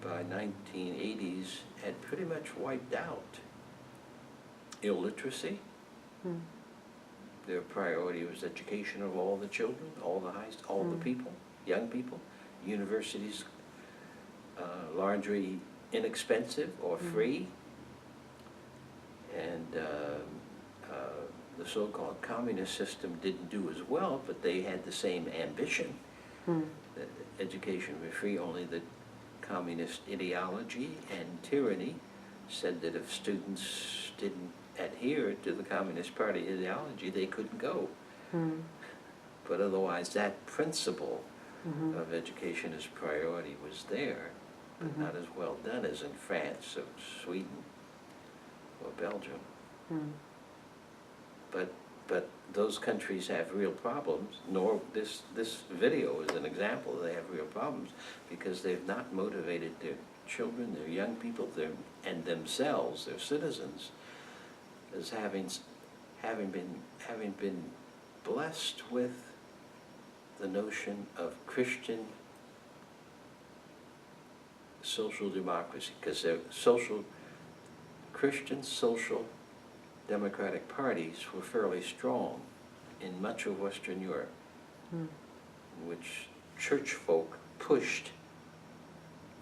by 1980s had pretty much wiped out illiteracy. Their priority was education of all the children, all the people, young people. Universities largely inexpensive or free, and the so-called communist system didn't do as well, but they had the same ambition. That education was free, only the communist ideology and tyranny said that if students didn't adhere to the Communist Party ideology, they couldn't go. But otherwise, that principle of education as priority was there, but not as well done as in France or Sweden or Belgium. But those countries have real problems. Nor this video is an example. They have real problems because they've not motivated their children, their young people, and themselves, their citizens, as having been blessed with the notion of Christian social democracy, because they're Christian social democratic parties were fairly strong in much of Western Europe, in which church folk pushed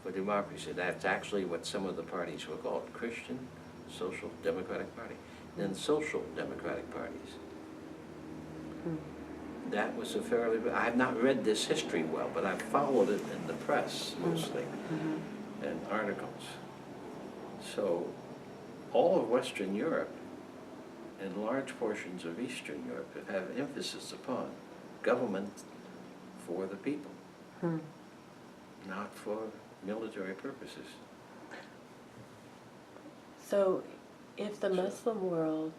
for democracy. That's actually what some of the parties were called: Christian Social Democratic Party, then social democratic parties. That was a fairly, I have not read this history well, but I've followed it in the press mostly, and articles. So all of Western Europe and large portions of Eastern Europe have emphasis upon government for the people, not for military purposes. So if the Muslim world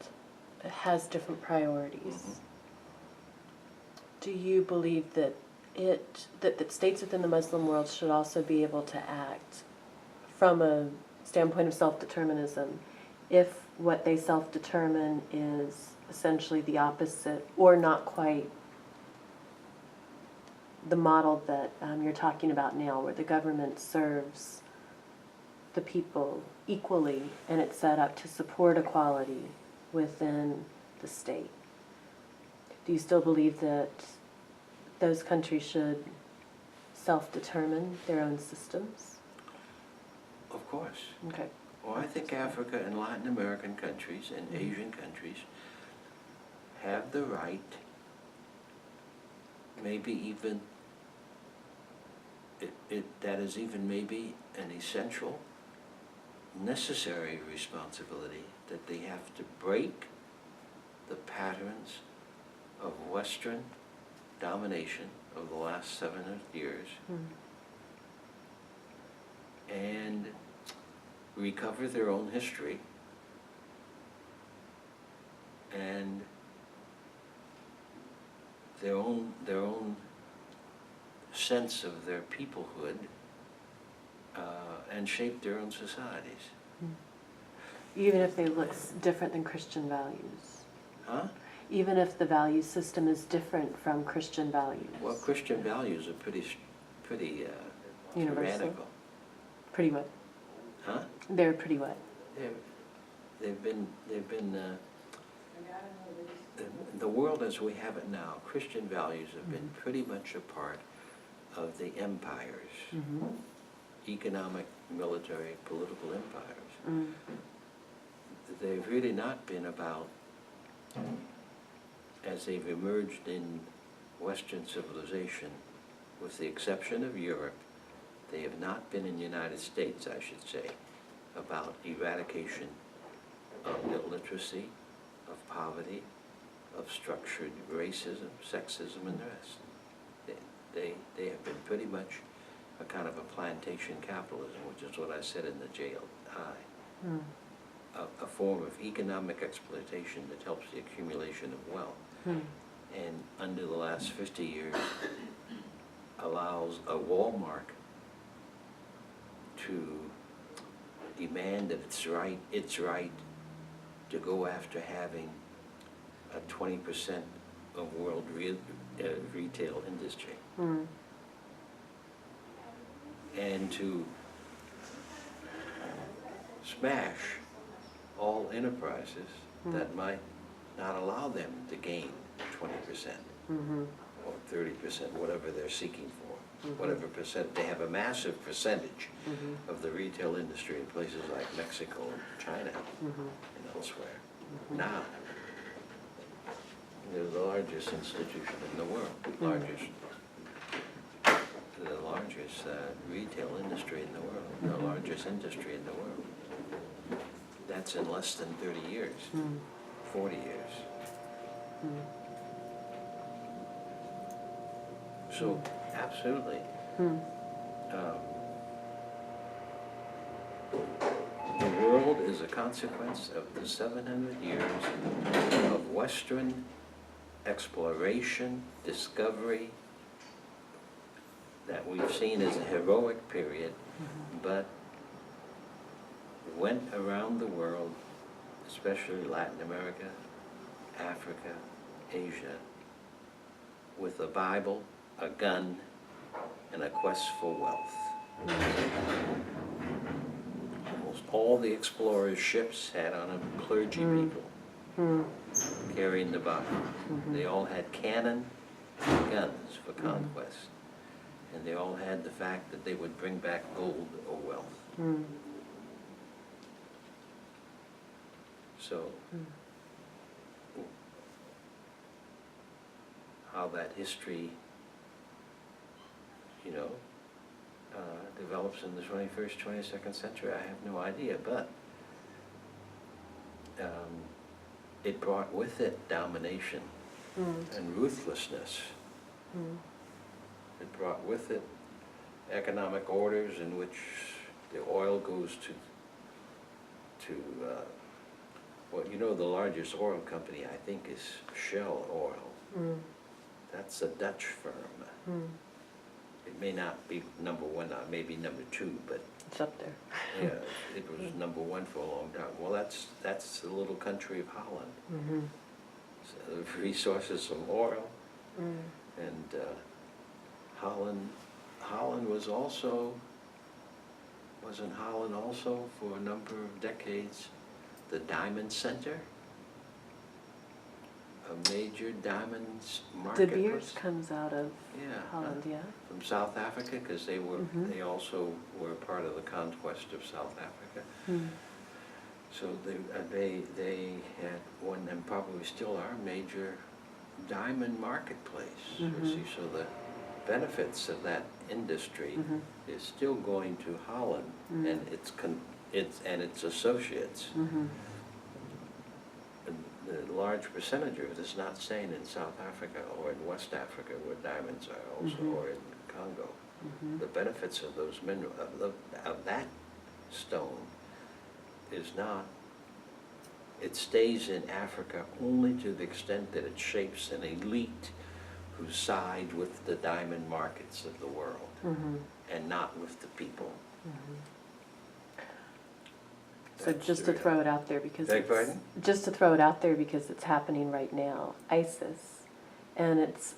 has different priorities, do you believe that that states within the Muslim world should also be able to act from a standpoint of self-determinism if what they self-determine is essentially the opposite or not quite the model that you're talking about now, where the government serves the people equally and it's set up to support equality within the state? Do you still believe that those countries should self-determine their own systems? Of course. Okay. Well, I think Africa and Latin American countries and Asian countries have the right, maybe even, that is even maybe an essential, necessary responsibility, that they have to break the patterns of Western domination of the last 700 years and recover their own history and their own sense of their peoplehood and shape their own societies. Even if they look different than Christian values? Huh? Even if the value system is different from Christian values? Well, Christian values are pretty Universal? tyrannical. Pretty what? Huh? They're pretty what? They've been the world as we have it now, Christian values have been pretty much a part of the empires, economic, military, political empires. They've really not been about, as they've emerged in Western civilization, with the exception of Europe, they have not been in the United States, I should say, about eradication of illiteracy, of poverty, of structured racism, sexism, and the rest. They have been pretty much a kind of a plantation capitalism, which is what I said in the JLI. A form of economic exploitation that helps the accumulation of wealth. And under the last 50 years allows a Walmart to demand that it's right to go after having a 20% of world retail industry. And to smash all enterprises that might not allow them to gain 20% or 30%, whatever they're seeking for, whatever percent. They have a massive percentage of the retail industry in places like Mexico and China and elsewhere. Now, they're the largest institution in the world, the largest retail industry in the world, the largest industry in the world. That's in less than 30 years, 40 years. So, absolutely. The world is a consequence of the 700 years of Western exploration, discovery, that we've seen as a heroic period, but went around the world, especially Latin America, Africa, Asia, with a Bible, a gun, and a quest for wealth. Almost all the explorers' ships had on them clergy people carrying the Bible. They all had cannon and guns for conquest. And they all had the fact that they would bring back gold or wealth. So, how that history, develops in the 21st, 22nd century, I have no idea, but it brought with it domination and ruthlessness. It brought with it economic orders in which the oil goes to the largest oil company, I think, is Shell Oil. That's a Dutch firm. It may not be number one, maybe number two, but It's up there. yeah, it was number one for a long time. Well, that's the little country of Holland. So the resources of oil, and Holland wasn't Holland also for a number of decades the diamond center? A major diamonds De marketplace? Beers comes out of Yeah, Holland, yeah. from South Africa, because they also were part of the conquest of South Africa. So they had one, and probably still are, major diamond marketplace. You see, so the benefits of that industry is still going to Holland and its associates. The large percentage of it is not staying in South Africa or in West Africa, where diamonds are also, or in Congo. The benefits of those minerals, of that stone, is not. It stays in Africa only to the extent that it shapes an elite who side with the diamond markets of the world, and not with the people. So just to throw it out there because it's happening right now, ISIS and its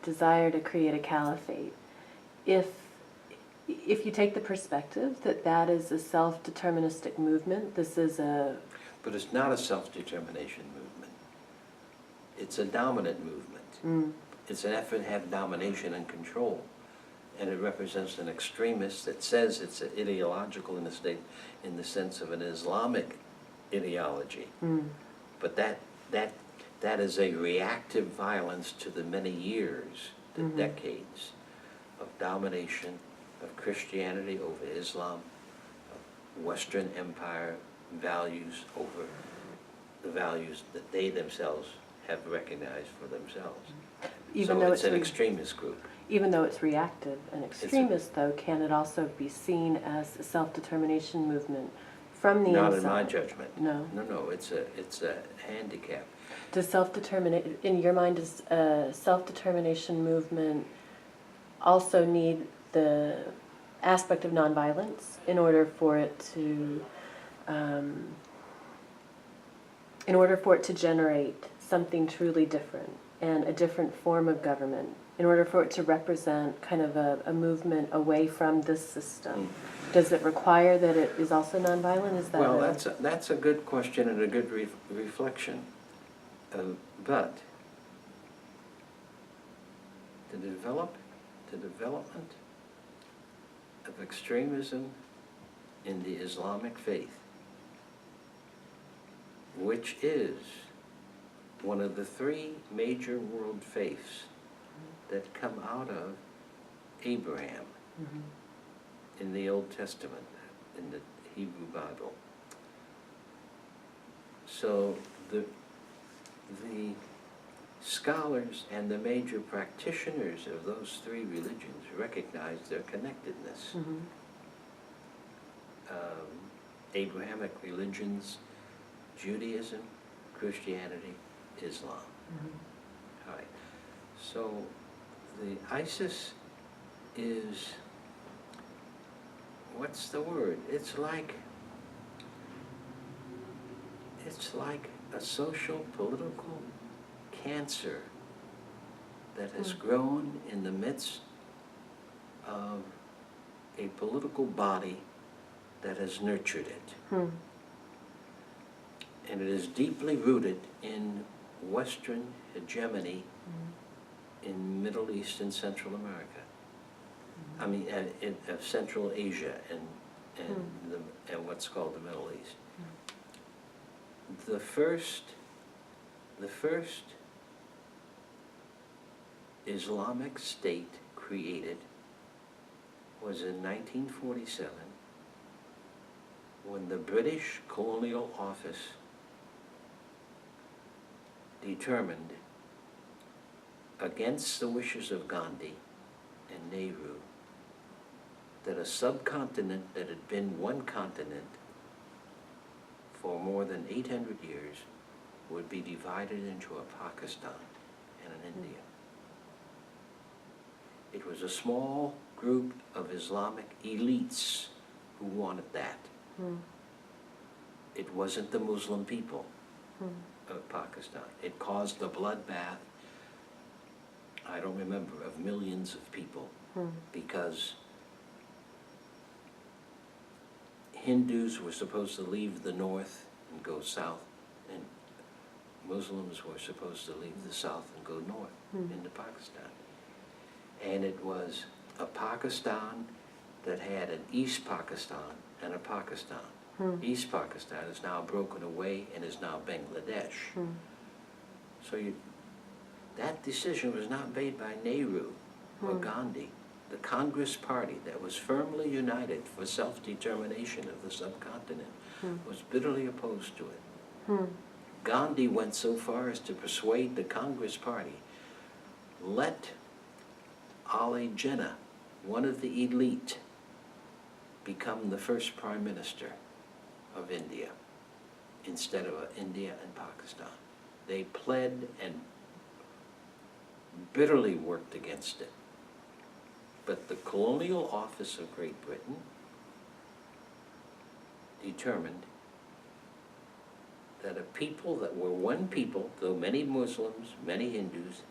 desire to create a caliphate. If you take the perspective that is a self-deterministic movement, this is a... But it's not a self-determination movement. It's a dominant movement. It's an effort to have domination and control. And it represents an extremist that says it's ideological in the sense of an Islamic ideology. But that is a reactive violence to the many years, the decades of domination of Christianity over Islam, of Western Empire values over the values that they themselves have recognized for themselves. Even so though it's an extremist group. Even though it's reactive and extremist, though, can it also be seen as a self-determination movement from the inside? Not in my judgment. No. No, it's a handicap. Does in your mind, does a self-determination movement also need the aspect of nonviolence in order for it to generate something truly different and a different form of government, in order for it to represent kind of a movement away from this system? Does it require that it is also nonviolent? Is that Well, that's a good question and a good reflection. But the development of extremism in the Islamic faith, which is one of the three major world faiths that come out of Abraham in the Old Testament, in the Hebrew Bible. So the scholars and the major practitioners of those three religions recognize their connectedness. Abrahamic religions, Judaism, Christianity, Islam. All right. So the ISIS is, what's the word? It's like a social, political cancer that has grown in the midst of a political body that has nurtured it. And it is deeply rooted in Western hegemony in Middle East and Central America. I mean, of Central Asia and what's called the Middle East. The first Islamic state created was in 1947, when the British Colonial Office determined, against the wishes of Gandhi and Nehru, that a subcontinent that had been one continent for more than 800 years would be divided into a Pakistan and an India. It was a small group of Islamic elites who wanted that. It wasn't the Muslim people of Pakistan. It caused a bloodbath, I don't remember, of millions of people, because Hindus were supposed to leave the north and go south, and Muslims were supposed to leave the south and go north into Pakistan. And it was a Pakistan that had an East Pakistan and a Pakistan. East Pakistan is now broken away and is now Bangladesh. So that decision was not made by Nehru or Gandhi. The Congress Party that was firmly united for self-determination of the subcontinent was bitterly opposed to it. Gandhi went so far as to persuade the Congress Party, let Ali Jinnah, one of the elite, become the first prime minister of India instead of India and Pakistan. They pled and bitterly worked against it. But the Colonial Office of Great Britain determined that a people that were one people, though many Muslims, many Hindus,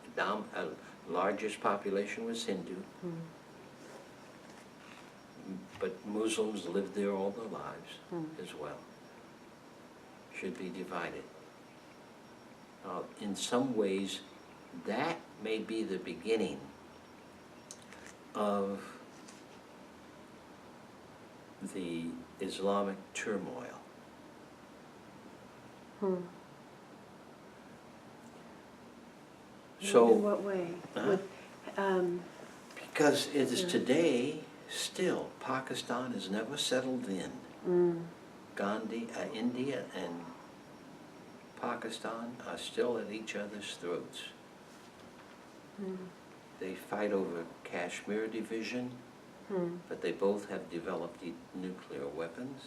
largest population was Hindu, but Muslims lived there all their lives as well, should be divided. In some ways, that may be the beginning of the Islamic turmoil. So, in what way? because it is today still, Pakistan has never settled in. Gandhi, India and Pakistan are still at each other's throats. They fight over Kashmir division, but they both have developed nuclear weapons,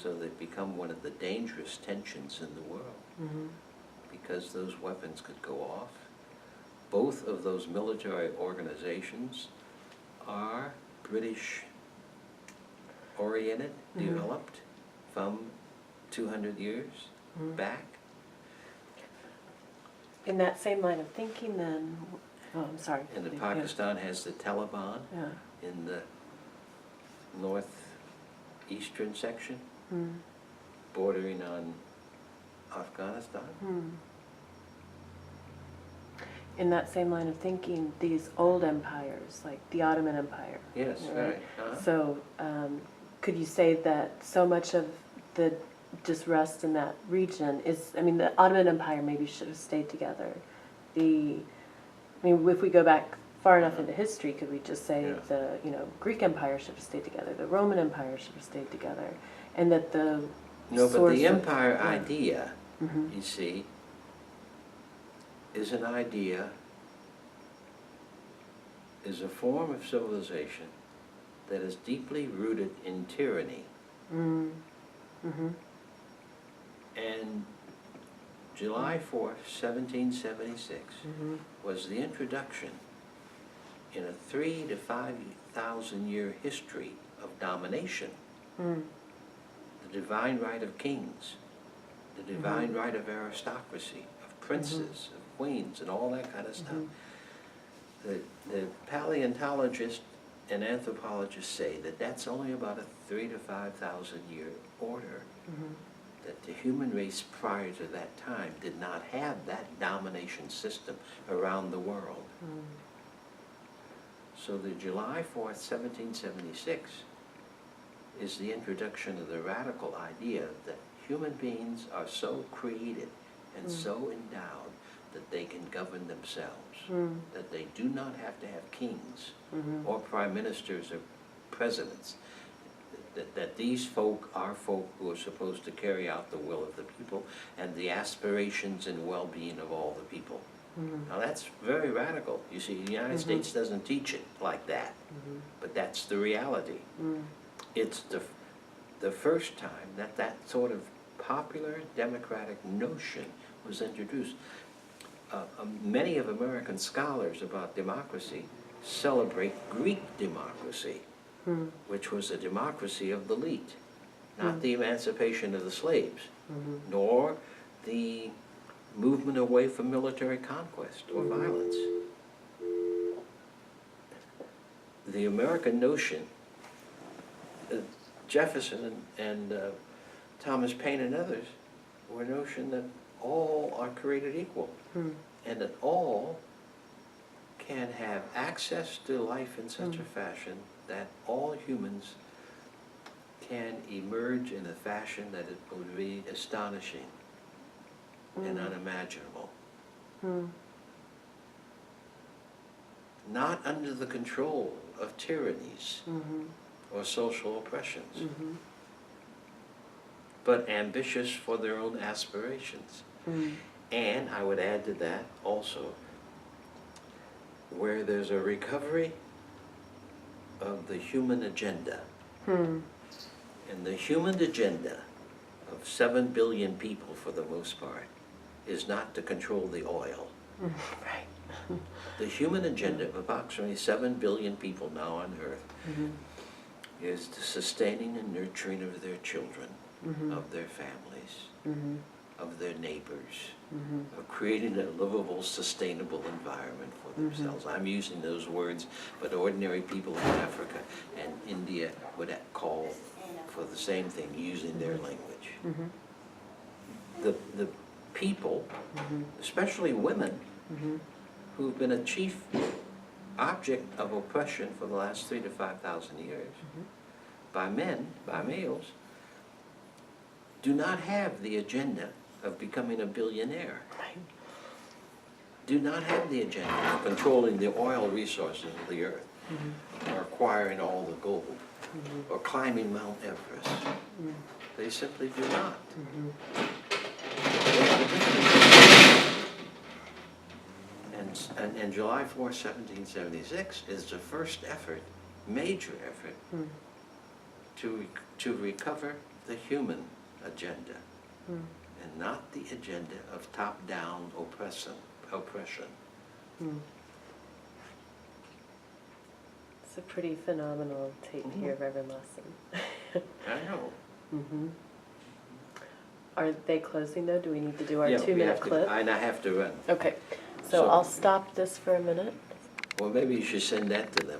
so they've become one of the dangerous tensions in the world, because those weapons could go off. Both of those military organizations are British oriented, developed from 200 years back. In that same line of thinking then, I'm sorry. And Pakistan has the Taliban in the eastern section, bordering on Afghanistan. In that same line of thinking, these old empires, like the Ottoman Empire. Yes, right. So, could you say that so much of the disrest in that region is, I mean, the Ottoman Empire maybe should have stayed together. I mean, if we go back far enough into history, could we just say the, Greek Empire should have stayed together, the Roman Empire should have stayed together, and that the No, but the empire yeah. idea, you see, is an idea, is a form of civilization that is deeply rooted in tyranny. And July 4th, 1776 was the introduction in a 3,000 to 5,000 year history of domination. The divine right of kings, the divine right of aristocracy, of princes, of queens, and all that kind of stuff. The paleontologists and anthropologists say that that's only about a 3,000 to 5,000 year order. That the human race prior to that time did not have that domination system around the world. So the July 4th, 1776 is the introduction of the radical idea that human beings are so created and so endowed that they can govern themselves, that they do not have to have kings or prime ministers or presidents, that these folk are folk who are supposed to carry out the will of the people and the aspirations and well-being of all the people. Now that's very radical. You see, the United States doesn't teach it like that, but that's the reality. It's the first time that that sort of popular democratic notion was introduced. Many of American scholars about democracy celebrate Greek democracy, which was a democracy of the elite, not the emancipation of the slaves, nor the movement away from military conquest or violence. The American notion, Jefferson and Thomas Paine and others, were a notion that all are created equal, and that all can have access to life in such a fashion that all humans can emerge in a fashion that it would be astonishing and unimaginable. Not under the control of tyrannies or social oppressions, but ambitious for their own aspirations. And I would add to that also, where there's a recovery of the human agenda. And the human agenda of 7 billion people, for the most part, is not to control the oil. Right. The human agenda of approximately 7 billion people now on Earth is the sustaining and nurturing of their children, of their families, of their neighbors, of creating a livable, sustainable environment for themselves. I'm using those words, but ordinary people in Africa and India would call for the same thing, using their language. The people, especially women, who've been a chief object of oppression for the last 3,000 to 5,000 years, by men, by males, do not have the agenda of becoming a billionaire. Do not have the agenda of controlling the oil resources of the earth, or acquiring all the gold, or climbing Mount Everest. They simply do not. And July 4, 1776 is the first effort, major effort, to recover the human agenda, and not the agenda of top-down oppression. It's a pretty phenomenal tape here, Reverend Lawson. I know. Are they closing though? Do we need to do our Yeah, 2-minute clip? I have to run. Okay, so I'll stop this for a minute. Well, maybe you should send that to them.